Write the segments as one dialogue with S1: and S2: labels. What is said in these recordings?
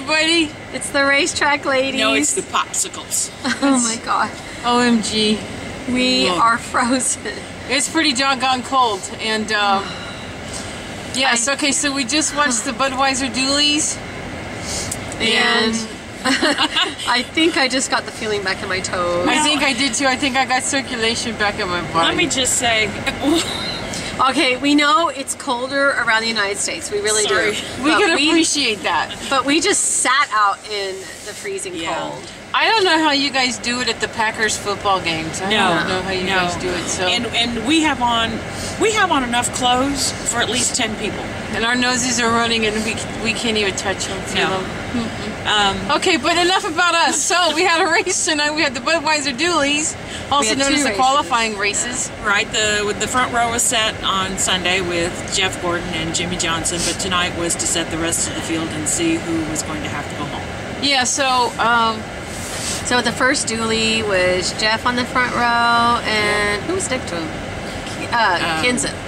S1: everybody.
S2: It's the racetrack ladies.
S3: No, it's the popsicles.
S2: Oh my god.
S1: OMG.
S2: We are frozen.
S1: It's pretty doggone cold. And, yes, okay, so we just watched the Budweiser Duels. And
S2: I think I just got the feeling back in my toes.
S1: I think I did too. I think I got circulation back in my body.
S3: Let me just say...
S2: Okay, we know it's colder around the United States. We really do.
S1: We can appreciate that.
S2: But we just sat out in the freezing cold.
S1: I don't know how you guys do it at the Packers football games. I don't know how you guys do it. So
S3: and we have on enough clothes for at least 10 people.
S1: And our noses are running, and we can't even touch them. Feel them. Okay, but enough about us. So we had a race tonight. We had the Budweiser Duels, also known as the qualifying races.
S3: Right. The front row was set on Sunday with Jeff Gordon and Jimmy Johnson, but tonight was to set the rest of the field and see who was going to have to go home.
S1: Yeah. So.
S2: So the first dually was Jeff on the front row, and who was next to him?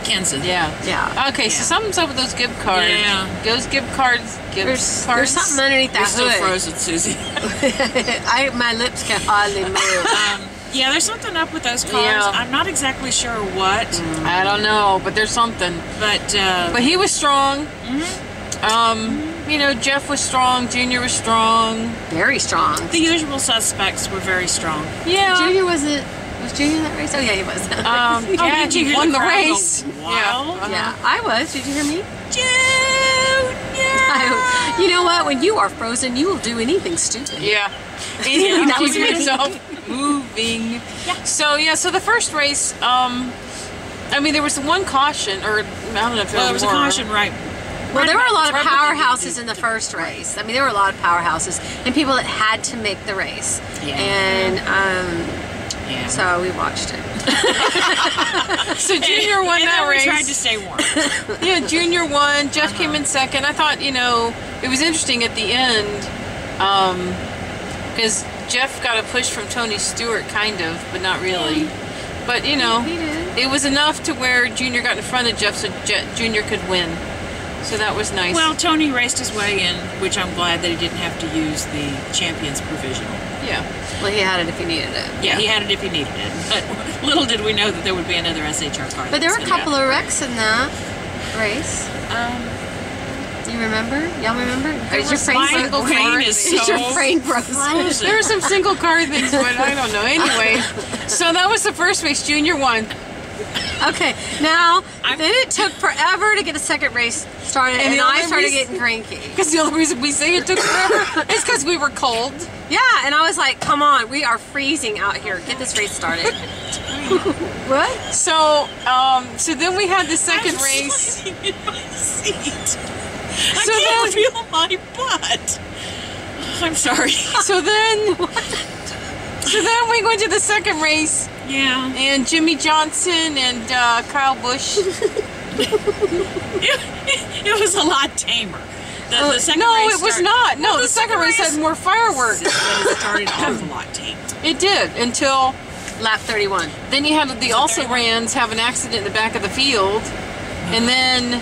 S3: Kenson.
S2: Yeah.
S1: Okay, so something's up with those gift cards.
S3: Yeah.
S1: Those gift cards.
S2: There's something underneath that
S3: You're
S2: hood.
S3: still frozen, Susie.
S2: My lips can hardly move.
S3: Yeah, there's something up with those cars.
S1: Yeah.
S3: I'm not exactly sure what.
S1: I don't know, but there's something. But he was strong. You know, Jeff was strong. Junior was strong.
S2: Very strong.
S3: The usual suspects were very strong.
S1: Yeah.
S2: Junior was Junior in that race? Oh yeah, he was.
S1: Yeah,
S3: did you
S1: he
S3: hear
S1: won
S3: the
S1: the
S3: crowd
S1: race.
S3: go wild?
S2: Yeah, I was. Did you hear me?
S3: Junior!
S2: You know what? When you are frozen, you will do anything stupid.
S1: Yeah. Anything
S2: That
S1: to
S2: was
S1: keep
S2: me.
S1: yourself moving. Yeah. So the first race, I mean, there was one caution, or I don't know if
S3: Well, there was a caution, right?
S2: Well, there were a lot of
S3: Right
S2: powerhouses in the first race. I mean, there were a lot of powerhouses and people that had to make the race.
S3: Yeah.
S2: And so we watched it.
S1: So Junior won that race.
S3: We tried to stay warm.
S1: Yeah, Junior won. Jeff came in second. I thought, you know, it was interesting at the end because Jeff got a push from Tony Stewart, kind of, but not really. But, you know, it was enough to where Junior got in front of Jeff so Junior could win. So that was nice.
S3: Well, Tony raced his way in, which I'm glad that he didn't have to use the Champions Provisional.
S1: Yeah.
S2: Well, he had it if he needed it.
S3: Yeah, he had it if he needed it. But little did we know that there would be another SHR car.
S2: But there were a couple of wrecks in that race. Do you remember? Y'all remember?
S1: Is your
S2: brain frozen?
S1: There were some single car things, but I don't know. Anyway, so that was the first race. Junior won.
S2: Okay, now then it took forever to get the second race started, and I started getting cranky.
S1: Because the only reason we say it took forever is because we were cold.
S2: Yeah, and I was like, "Come on, we are freezing out here. Get this race started." What?
S1: So, so then we had the second race.
S3: I'm in my seat. I
S1: So
S3: can't feel my butt. I'm sorry.
S1: So then we went to the second race.
S3: Yeah.
S1: And Jimmy Johnson and Kyle Busch.
S3: It was a lot tamer. The second
S1: no,
S3: race
S1: it was not. No,
S3: Well,
S1: the second race had more fireworks.
S3: It started off a lot tamer.
S1: It did until
S2: Lap 31.
S1: then you had the also-rans have an accident in the back of the field, and then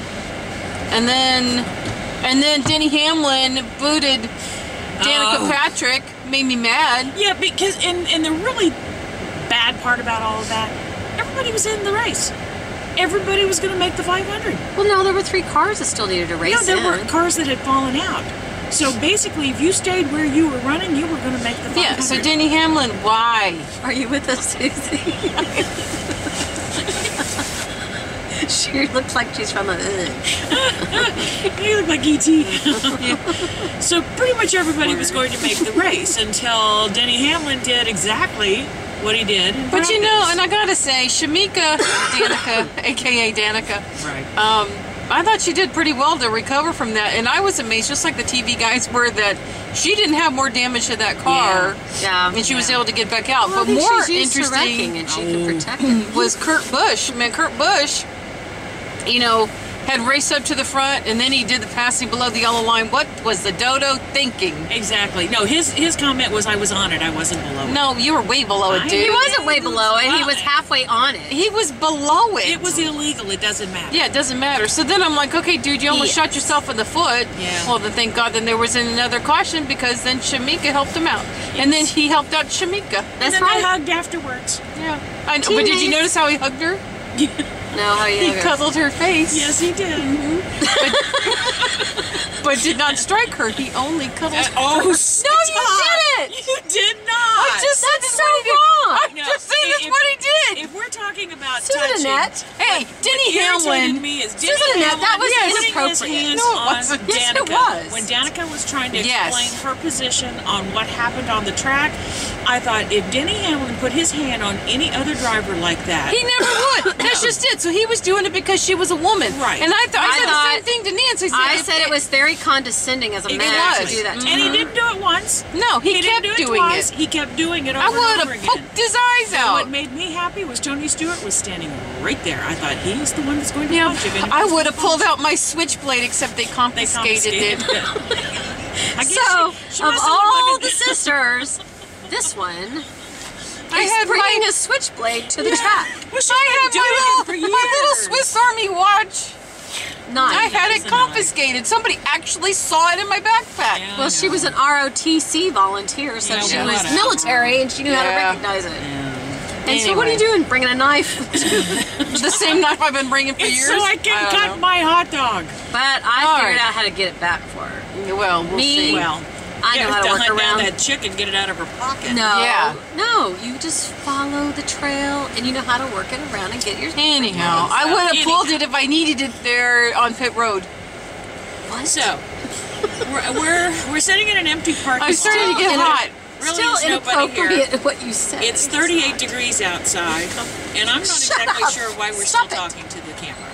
S1: Denny Hamlin booted Danica Patrick. Made me mad.
S3: Yeah, because and the really bad part about all of that, everybody was in the race. Everybody was going to make the 500.
S2: Well, no, there were 3 cars that still needed to race.
S3: No, there were cars that had fallen out. So basically, if you stayed where you were running, you were going to make the 500.
S1: Yeah. So Denny Hamlin, why?
S2: Are you with us, Susie? She looks like she's from a.
S3: You look like E.T. So pretty much everybody was going to make the race until Denny Hamlin did exactly what he did.
S1: But you know, and I gotta say, Danica, aka Danica,
S3: right?
S1: I thought she did pretty well to recover from that, and I was amazed, just like the TV guys were, that she didn't have more damage to that car.
S2: Yeah.
S1: And she was able to get back out.
S2: Well,
S1: but more
S2: she's
S1: interesting
S2: and she could protect it.
S1: was Kurt Busch. Man, Kurt Busch, you know, had raced up to the front, and then he did the passing below the yellow line. What was the dodo thinking?
S3: Exactly. No, his comment was, I was on it, I wasn't below it.
S1: No, you were way below it, dude.
S2: He wasn't way below it. He was halfway on it.
S1: He was below it.
S3: It was illegal. It doesn't matter.
S1: Yeah, it doesn't matter. So then I'm like, okay, dude, you almost shot yourself in the foot.
S3: Yeah.
S1: Well, then thank God then there was another caution, because then Shamika helped him out. Yes. And then he helped out Shamika.
S3: And then they hugged afterwards.
S1: Yeah. I know. But did you notice how he hugged her?
S2: No, how
S1: he cuddled her face.
S3: Yes, he did.
S1: But did not strike her. He only cuddled her.
S3: Oh,
S1: no, you didn't.
S3: You did not.
S1: I just said
S2: That's so wrong.
S1: I'm just saying that's what he did.
S3: If we're talking about
S2: Susan Annette.
S1: Hey, Denny Hamlin.
S2: Susan Annette, that was inappropriate.
S1: No, it wasn't.
S2: Yes, it was.
S3: When Danica was trying to explain her position on what happened on the track, I thought if Denny Hamlin put his hand on any other driver like that,
S1: he never would. That's just it. So he was doing it because she was a woman,
S3: right?
S1: And I said the same thing to Nancy.
S2: I said it was very condescending as a man to do that to
S3: and
S2: her.
S3: he didn't do it once.
S1: No, he kept doing it.
S3: He kept doing it over
S1: I
S3: and
S1: would
S3: over
S1: have
S3: again.
S1: poked his eyes out.
S3: What made me happy was Tony Stewart was standing right there. I thought he's the one that's going to punch him.
S1: I would have pulled out my switchblade, except they confiscated it.
S2: So, of all the sisters, this one is bringing a switchblade to the track.
S3: Well,
S1: I had my little Swiss Army watch.
S2: Nice.
S1: I had it confiscated. Somebody actually saw it in my backpack.
S3: Yeah,
S2: well, she was an ROTC volunteer, so she was military and she knew how to recognize it. And so what are you doing? Bringing a knife?
S1: The same knife I've been bringing for years.
S3: So I can cut my hot dog.
S2: But I figured out how to get it back for her.
S1: Well, we'll see.
S3: Well,
S2: I know how to work around
S3: that chicken, get it out of her pocket.
S2: No, you just follow the trail and you know how to work it around and get your.
S1: Anyhow, I would have pulled it if I needed it there on pit road.
S2: What?
S3: So we're sitting in an empty parking lot.
S1: I'm starting to get hot.
S3: Really,
S2: still inappropriate
S3: here.
S2: What you said.
S3: It's 38 degrees outside, and I'm not exactly sure why we're still talking to the camera.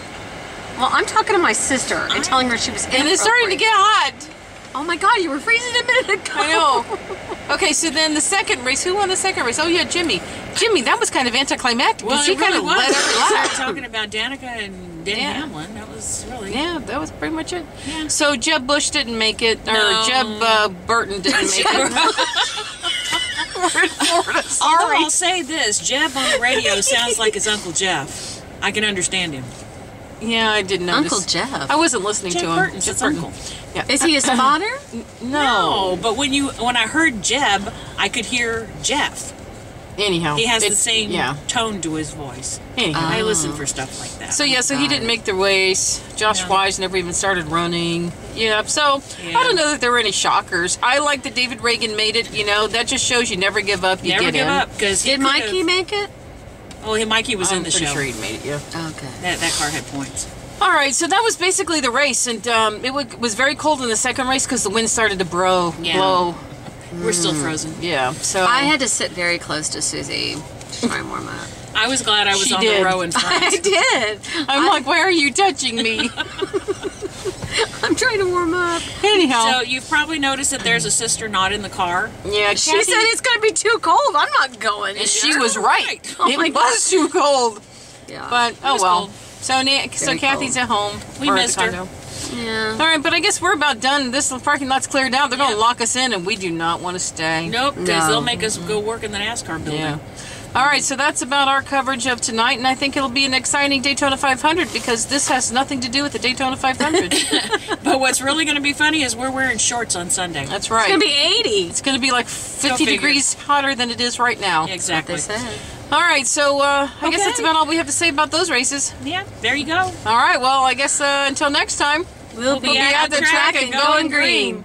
S2: Well, I'm talking to my sister and telling her she was inappropriate.
S1: And it's starting to get hot.
S2: Oh my God, you were freezing a minute ago.
S1: I know. Okay, so then the second race, who won the second race? Oh yeah, Jimmy. Jimmy, that was kind of anticlimactic.
S3: Well,
S1: she kind of led every lap.
S3: Talking about Danica and Denny Hamlin. That was really.
S1: Yeah, that was pretty much it.
S3: Yeah.
S1: So Jeb Bush didn't make it, or Jeb Burton didn't make it. We're in Florida. Sorry.
S3: Although I'll say this, Jeb on the radio sounds like his Uncle Jeff. I can understand him.
S1: Yeah, I didn't notice.
S2: Uncle Jeff.
S1: I wasn't listening to him.
S3: Burton's
S1: Jeff
S3: his
S1: Burton.
S3: uncle.
S1: Yeah.
S2: Is he a spotter?
S3: No, but when I heard Jeb, I could hear Jeff.
S1: Anyhow,
S3: he has the same tone to his voice.
S1: Anyhow,
S3: I listen for stuff like that.
S1: So so he didn't make the race. Josh Wise never even started running. Yeah, so I don't know that there were any shockers. I like that David Reagan made it. You know, that just shows you never give up. You
S3: never
S1: get
S3: give
S1: in.
S3: up.
S2: Did Mikey make it?
S3: Oh, Mikey was in the show.
S1: I'm pretty sure he made it. Yeah.
S2: Okay.
S3: That car had points.
S1: All right, so that was basically the race, and it was very cold in the second race because the wind started to blow.
S3: We're still frozen.
S1: Yeah, so
S2: I had to sit very close to Susie to try and warm up.
S3: I was glad I was on the row in front.
S2: I did.
S1: I'm like, why are you touching me?
S2: I'm trying to warm up.
S1: Anyhow.
S3: So you've probably noticed that there's a sister not in the car.
S1: Yeah,
S2: she said it's going to be too cold. I'm not going.
S1: And she was right.
S2: Oh
S1: it was too cold.
S2: Yeah.
S1: But, oh well.
S3: Cold.
S1: So Kathy's at home.
S3: We missed her.
S2: Yeah.
S1: All right, but I guess we're about done. This parking lot's cleared out. They're going to lock us in, and we do not want to stay.
S3: Nope, because they'll make us go work in the NASCAR building.
S1: Yeah. All right, so that's about our coverage of tonight, and I think it'll be an exciting Daytona 500 because this has nothing to do with the Daytona 500.
S3: But what's really going to be funny is we're wearing shorts on Sunday.
S1: That's right.
S2: It's going to be 80.
S1: It's going to be like 50 degrees hotter than it is right now.
S3: Exactly.
S2: That's what they said.
S1: All right, so I guess that's about all we have to say about those races.
S3: Yeah, there you go.
S1: All right, well, I guess until next time,
S3: we'll be at the track and going green.